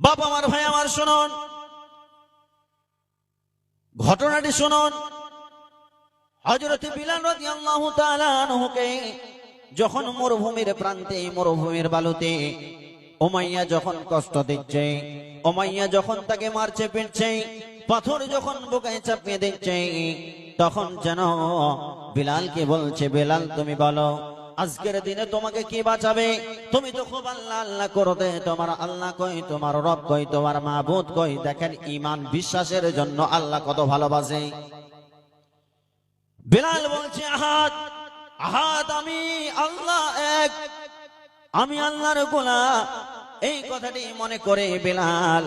বাপ আমার, ভাই আমার, শুনুন, ঘটনাটি শুনুন। হযরত বিলাল রাদিয়াল্লাহু তাআলা আনহুকে যখন মরুভূমির প্রান্তে, মরুভূমির বালুতে উমাইয়া যখন কষ্ট দিচ্ছে, উমাইয়া যখন তাকে মারছে, পিটছে, পাথর যখন বুকে চাপিয়ে দিচ্ছে, তখন যেন বিলালকে বলছে, বিলাল তুমি বলো আজকের দিনে তোমাকে কি বাঁচাবে? তুমি তো খুব আল্লাহ আল্লাহ করতে, তোমার আল্লাহ কই, তোমার রব কই, তোমার মাবুদ কই। দেখেন ঈমান বিশ্বাসের জন্য আল্লাহ কত ভালোবাসে। বিলাল বলছে আহাদ, আহাদ, আমি আল্লাহ এক, আমি আল্লাহর গোলাম। এই কথাটি মনে করে বিলাল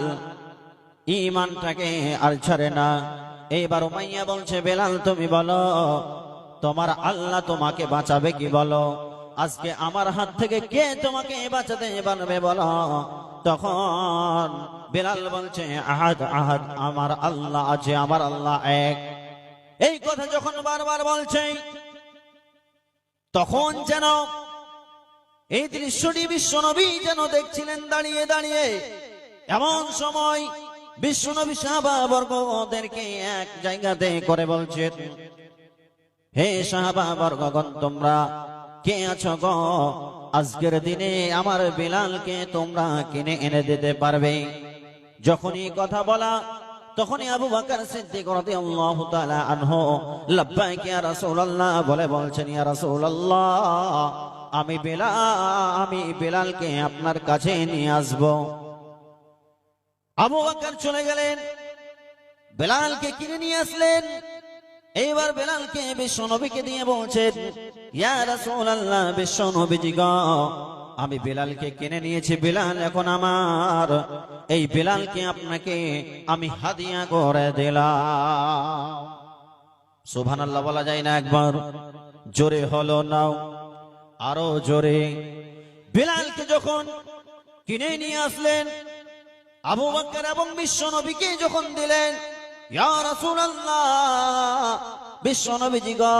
ঈমানটাকে আর ছাড়ে না। এইবার উমাইয়া বলছে, বিলাল তুমি বলো তোমার আল্লাহ তোমাকে বাঁচাবে কি? বলো আজকে আমার হাত থেকে কে তোমাকে বাঁচাতে পারবে বলো। তখন বিলাল বলছে, আহাদ, আহাদ, আমার আল্লাহ আছে, আমার আল্লাহ এক। এই কথা যখন বারবার বলছে, তখন যেন এই দৃশ্যটি বিশ্বনবী যেন দেখছিলেন দাঁড়িয়ে দাঁড়িয়ে। এমন সময় বিশ্বনবী সাহাবাবর্গদেরকে এক জায়গাতে করে বলছেন, হে সাহাবাবর্গগণ, তোমরা কে আছো গো? আজকের দিনে আমার বিলালকে তোমরা কিনে এনে দিতে পারবে? যখনই কথা বলা, তখনই আবু বকর সিদ্দিক রাদিয়াল্লাহু তাআলা আনহু লাব্বাইক ইয়া রাসূলুল্লাহ বলে বলছেন, ইয়া রাসূলুল্লাহ, আমি বিলালকে আপনার কাছে নিয়ে আসব। আবু বকর চলে গেলেন, বিলালকে কিনে নিয়ে আসলেন। এইবার বিলালকে বিশ্বনবীকে দিয়ে বলছেন, ইয়া রাসূলুল্লাহ, বিশ্বনবীজি গো, আমি বিলালকে কিনে নিয়েছি, বিলাল এখন আমার। এই বিলালকে আপনাকে আমি হাদিয়া করে দিলাম। সুবহানাল্লাহ বলা যায় না একবার? জোরে হলো নাও, আরো জোরে। বিলালকে যখন কিনে নিয়ে আসলেন, আবু বকর এবং বিশ্বনবীকে যখন দিলেন, ইয়া রাসূলুল্লাহ, বিশ্বনবীজি গো,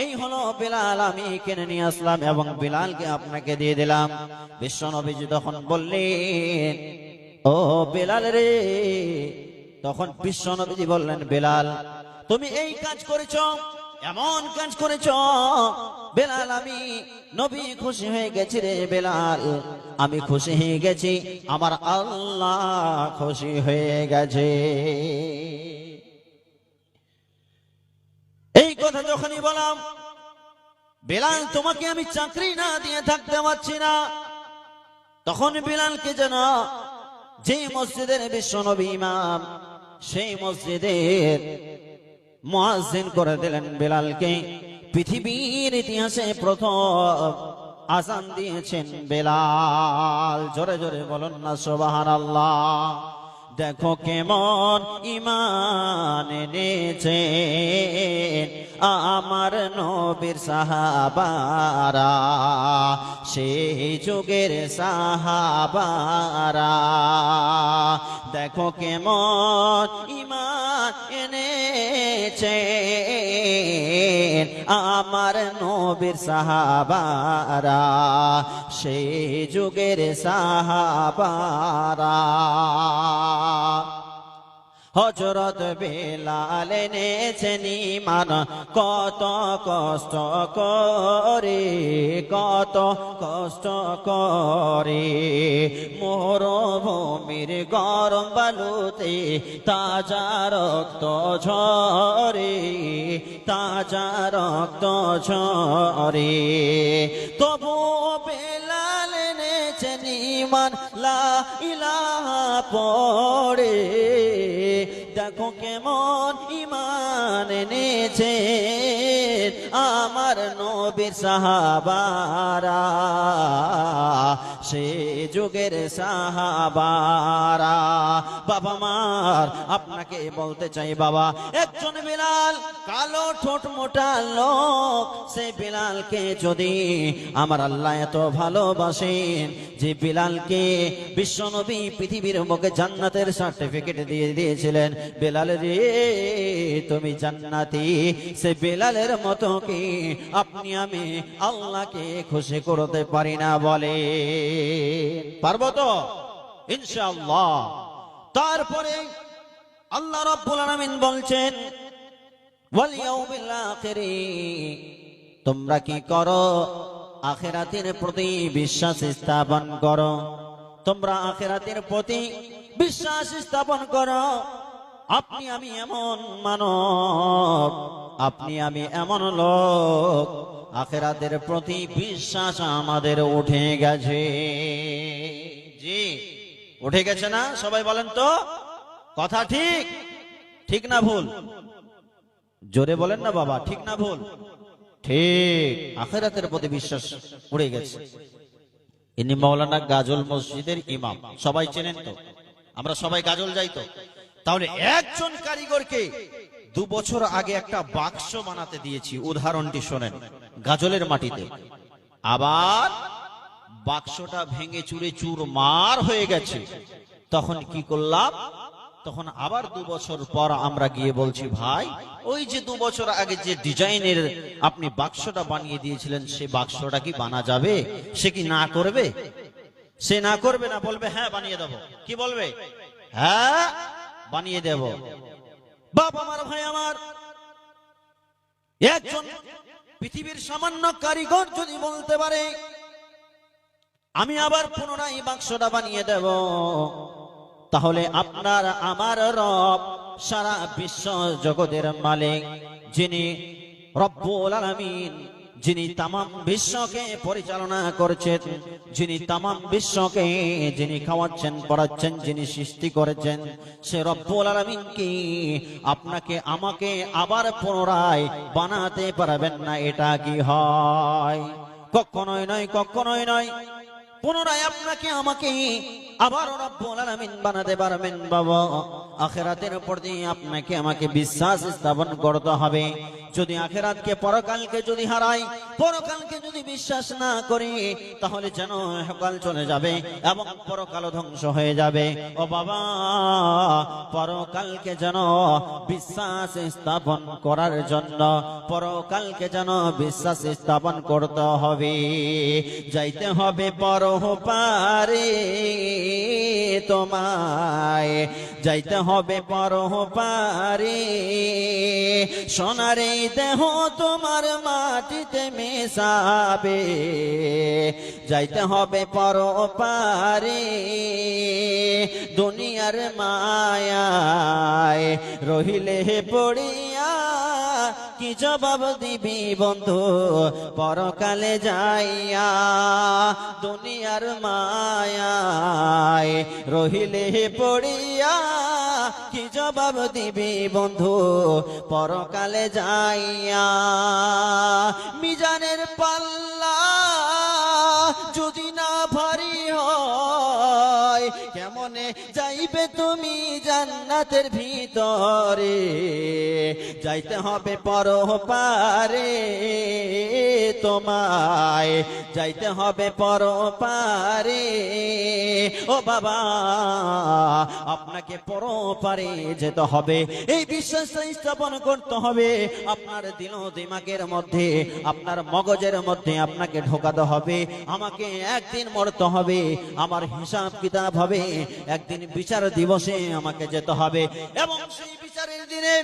এই হলো বিলাল, আমি কিনে নিয়ে আসলাম এবং বিলালকে আপনাকে দিয়ে দিলাম। বিশ্বনবীজি তখন বললেন, ও বিলাল রে। তখন বিশ্বনবীজি বললেন, বিলাল তুমি এই কাজ করেছো, এমন কাজ করেছো, বিলাল আমি নবী খুশি হয়ে গেছি রে বিলাল, আমি খুশি হয়ে গেছি, আমার আল্লাহ খুশি হয়ে গেছে। এই কথা যখনই বললাম, বিলাল তোমাকে আমি চাকরি না দিয়ে থাকতে পারছি না, তখন বিলালকে যেন যে মসজিদের বিশ্বনবী ইমাম, সেই মসজিদের মুয়াজ্জিন করে দিলেন বিলালকে। পৃথিবীর ইতিহাসে প্রথম আযান দিয়েছেন বিলাল। জোরে জোরে বলুন না সুবহানাল্লাহ। দেখো কেমন ঈমান এনেছে আমার নবীর সাহাবারা, সেই যুগের সাহাবারা। দেখো কেমন ঈমান এনেছে আমার নবীর সাহাবারা, সেই যুগের সাহাবারা। হযরত বিলাল এনেছেন ঈমান কত কষ্ট করে, কত কষ্ট করে। মরুভূমির গরম বালুতে তাজা রক্ত ঝরে, তাজা রক্ত ঝরে। তবু বিলাল এনেছেন ঈমান লা ইলাহা পড়ে। দেখো কেমন ঈমান এনেছে আমার নবীর সাহাবারা, সে যুগের সাহাবারা। বাবা মার, আপনাকে বলতে চাই বাবা, একজন বিলাল কালো ঠোঁট মোটা লোক, সে বিলালকে যদি আমার আল্লাহ এত ভালোবাসেন যে বিলালকে বিশ্বনবী পৃথিবীর মুখে জান্নাতের সার্টিফিকেট দিয়ে দিয়েছিলেন, বিলাল রে তুমি জান্নাতি, সে বিলালের মতো কি আপনি আমি আল্লাহকে খুশি করতে পারি না? বলে পারবো তো? ইনশাআল্লাহ। তারপরে আল্লাহ রাব্বুল আলামিন বলছেন ওয়াল ইয়াউমিল আখির, তোমরা কি করো? আখিরাতের প্রতি বিশ্বাস স্থাপন করো। তোমরা আখিরাতের প্রতি বিশ্বাস স্থাপন করো। আপনি আমি এমন মানব, আপনি আমি এমন লোক, আখিরাতের প্রতি বিশ্বাস আমাদের উঠে গেছে। জি, উঠে গেছে না? সবাই বলেন তো, কথা ঠিক? ঠিক না ভুল? জোরে বলেন না বাবা, ঠিক না ভুল? ঠিক, আখিরাতের প্রতি বিশ্বাস উড়ে গেছে। ইনি মাওলানা গাজল মসজিদের ইমাম, সবাই চেনেন তো? আমরা সবাই গাজল যাই তো? তাহলে একজন কারিগরকে 2 বছর আগে একটা বাক্স বানাতে দিয়েছি, উদাহরণটি শোনেন, গাজলের মাটিতে। আবার বাক্সটা ভেঙে চুরে চুরমার হয়ে গেছে। তখন কি করলাম? তখন আবার 2 বছর পর আমরা গিয়ে বলছি, ভাই ওই যে 2 বছর আগে যে ডিজাইনের আপনি বাক্সটা বানিয়ে দিয়েছিলেন, সে বাক্সটা কি বানা যাবে? সে কি না করবে? সে না করবে না, বলবে হ্যাঁ বানিয়ে দেব। কি বলবে? হ্যাঁ বানিয়ে দেব। বাপ আমার, ভাই আমার, একজন পৃথিবীর সামান্য কারিগর যদি বলতে পারে আমি আবার পুনরায় বাক্সটা বানিয়ে দেব, তাহলে আপনার আমার রব, সারা বিশ্ব জগতের মালিক, যিনি রব্বুল আলামিন, যিনি তামাম বিশ্বকে পরিচালনা করছেন, যিনি তামাম বিশ্বকে যিনি খাওয়াচ্ছেন পড়াচ্ছেন, যিনি সৃষ্টি করেছেন, সে রব্বুল আলামিন কি আপনাকে আমাকে আবার পুনরায় বানাতে পারবেন না? এটা কি হয়? কখনোই নয়, কখনোই নয়। পুনরায় আপনাকে আমাকে আবার রব্বুল আলামিন বানাতে পারবেন বাবা। আখিরাতের প্রতি আপনাকে আমাকে বিশ্বাস স্থাপন করতে হবে। যদি আখিরাতকে, পরকালকে যদি হারাই, পরকালকে যদি বিশ্বাস না করি, তাহলে যেন ইহকাল চলে যাবে এবং পরকাল ধ্বংস হয়ে যাবে। ও বাবা, পরকালকে যেন বিশ্বাস স্থাপন করার জন্য, পরকালকে যেন বিশ্বাস স্থাপন করতে হবে। যাইতে হবে পরপারে তোমায়, যাইতে হবে পরপারে, সোনারে দেহ তোমার মাটিতে মেশাবে, যাইতে হবে পরপারে। দুনিয়ার মায়ায় রহিলে পড়িয়া কি জবাব দিবি বন্ধু পরকালে যাইয়া? দুনিয়ার মায়ায় রহিলে পড়িয়া কি জবাব দিবি বন্ধু পরকালে যাইয়া? মিজানের পাল্লা যদি না ভারী হয়, কেমনে যাইবে তুমি জান্নাতের ভিতরে? যাইতে হবে পরপারে তোমায়, যাইতে হবে পরপারে। ও বাবা, আপনাকে পরপারে যেতে হবে, এই বিশ্বাস স্থাপন করতে হবে। আপনার দিল দিমাগের মধ্যে, আপনার মগজের মধ্যে আপনাকে ঢোকাতে হবে, আমাকে একদিন মরতে হবে, আমার হিসাব কিতাব হবে, একদিন বিচার দিবসে আমাকে যেতে হবে। এবং সেই বিচারের দিনে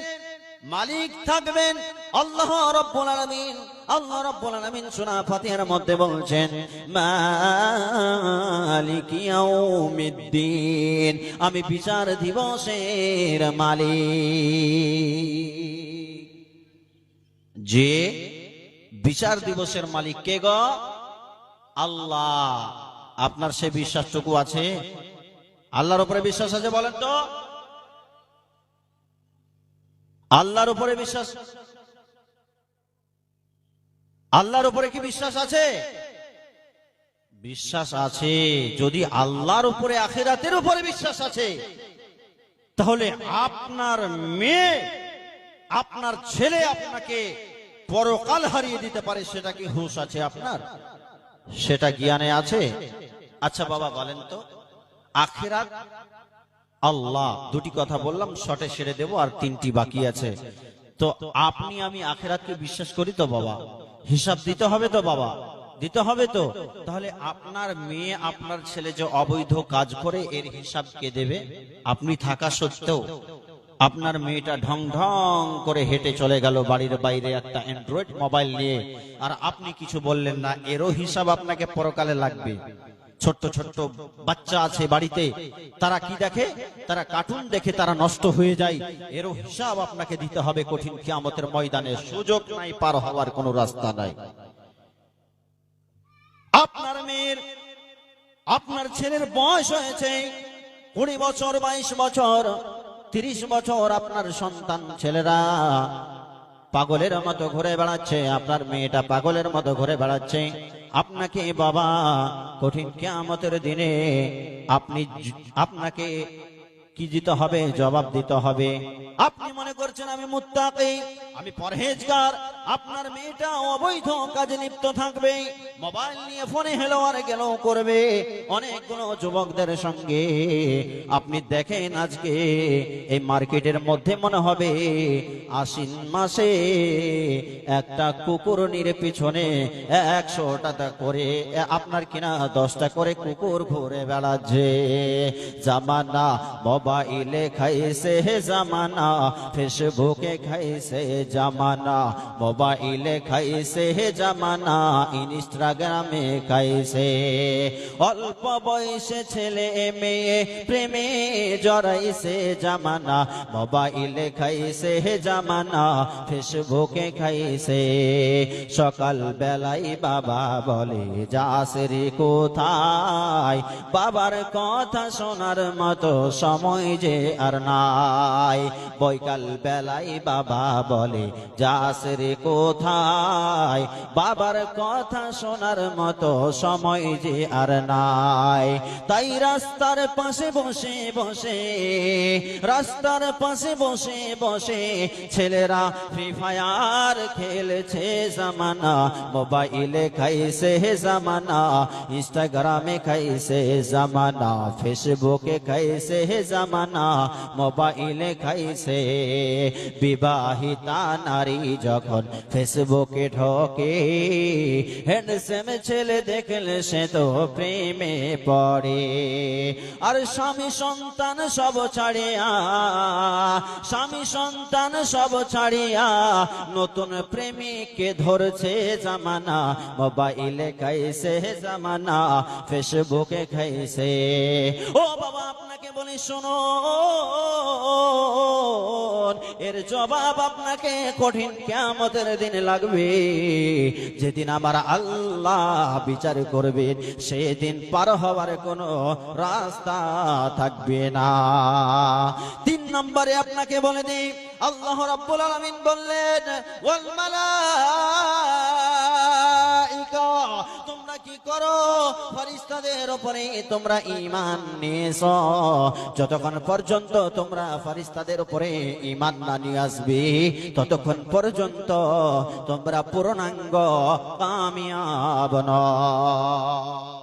মালিক থাকবেন আল্লাহ রাব্বুল আলামিন। আল্লাহ রাব্বুল আলামিন সূরা ফাতিহার মধ্যে বলছেন মালিক ইয়াউমিদ্দিন, আমি বিচার দিবসের মালিক। যে বিচার দিবসের মালিক কে গো? আল্লাহ। আপনার সে বিশ্বাসটুকু আছে? আল্লাহর উপরে বিশ্বাস আছে? বলেন তো, আল্লাহর উপরে বিশ্বাস, আল্লাহর উপরে কি বিশ্বাস আছে? বিশ্বাস আছে। যদি আল্লাহর উপরে, আখিরাতের উপরে বিশ্বাস আছে, তাহলে আপনার মেয়ে, আপনার ছেলে আপনাকে পরকাল হারিয়ে দিতে পারে, সেটা কি হুঁশ আছে আপনার? সেটা জ্ঞানে আছে? আচ্ছা বাবা বলেন তো, আখিরাত, আল্লাহ, দুটি কথা বললাম, শর্টে সেরে দেব, আর 3টি বাকি আছে। তো আপনি আমি আখিরাতকে বিশ্বাস করি তো বাবা? হিসাব দিতে হবে তো বাবা? দিতে হবে তো। তাহলে আপনার মেয়ে আপনার ছেলে যে অবৈধ কাজ করে এর হিসাব কে দেবে? আপনি থাকা সত্ত্বেও আপনার মেয়েটা ঢং ঢং করে হেঁটে চলে গেল বাড়ির বাইরে একটা অ্যান্ড্রয়েড মোবাইল নিয়ে, আর আপনি কিছু বললেন না, এরও হিসাব আপনাকে পরকালে লাগবে। ছোট্ট ছোট্ট বাচ্চা আছে বাড়িতে, তারা কি দেখে? তারা কার্টুন দেখে তারা নষ্ট হয়ে যায়, এরও হিসাব আপনাকে দিতে হবে কঠিন কিয়ামতের ময়দানে। সুযোগ নাই, পার হওয়ার কোনো রাস্তা নাই। আপনার মেয়ের, আপনার ছেলের বয়স হয়েছে 20 বছর, 22 বছর, 30 বছর, আপনার সন্তান ছেলেরা পাগলের মতো ঘুরে বেড়াচ্ছে, আপনার মেয়েটা পাগলের মতো ঘুরে বেড়াচ্ছে। আপনাকে বাবা কঠিন কিয়ামতের দিনে আপনাকে কি দিতে হবে? জবাব দিতে হবে। আপনি মনে করছেন আমি মুত্তাকি, আমি পরহেজগার, আপনার মেয়েটা অবৈধ কাজে লিপ্ত থাকবে, মোবাইল নিয়ে ফোনে হেলো আর গেল করবে অনেকগুলো যুবকদের সঙ্গে। আপনি দেখেন আজকে এই মার্কেটের মধ্যে মনে হবে আশ্বিন মাসে একটা কুকুরনির পিছনে 100 টাকা করে, আপনার কিনা 10টা করে কুকুর ঘুরে বেড়াচ্ছে। জামানা মোবাইলে খাইছে জামানা, ফেসবুকে খাইছে জামানা, মোবাইলে খাইছে জামানা, ইনস্টাগ্রামে খাইছে। অল্প বয়সে ছেলে মেয়ে প্রেমে জড়াইছে জামানা, মোবাইলে খাইছে জামানা, ফেসবুকে খাইছে। সকাল বেলায় বাবা বলে যাস রে কোথায়, বাবার কথা শোনার মতো সময় যে আর নাই। বৈকাল বেলায় বাবা বলে যাস রে কোথায়, বাবার কথা শোনার মতো সময় যে আর নাই। তাই রাস্তার পাশে বসে বসে, রাস্তার পাশে বসে বসে ছেলেরা ফ্রি ফায়ার খেলছে জামানা, মোবাইলে খাইছে জামানা, ইনস্টাগ্রামে খাইছে জামানা, ফেসবুকে খাইছে জামানা, মোবাইলে খাইছে। বিবাহিতা নারী যখন ফেসবুকে ঢোকে, হ্যান্ডসাম ছেলে দেখলে সে তো প্রেমে পড়ে। আর স্বামী সন্তান সব ছাড়িয়া, স্বামী সন্তান সব ছাড়িয়া নতুন প্রেমিককে ধরছে জামানা, মোবাইলে খাইছে জামানা, ফেসবুকে খাইছে। ও বাবা আপনাকে বলি শোনো, এর জবাব আপনাকে কঠিন কিয়ামতের দিন লাগবে। যেদিন আমার আল্লাহ বিচার করবেন, সেদিন পার হওয়ার কোনো রাস্তা থাকবে না। 3 নম্বরে আপনাকে বলে দিই, আল্লাহ রাব্বুল আলামিন বললেন ওয়াল মালাইকা, তোমরা কি করো? ফেরেশতাদের উপরে তোমরা ঈমান নিয়েছো। যতক্ষণ পর্যন্ত তোমরা ফেরেশতাদের উপরে ঈমান না নিয়ে আসবে, ততক্ষণ পর্যন্ত তোমরা পূর্ণাঙ্গ কামিয়াব নও।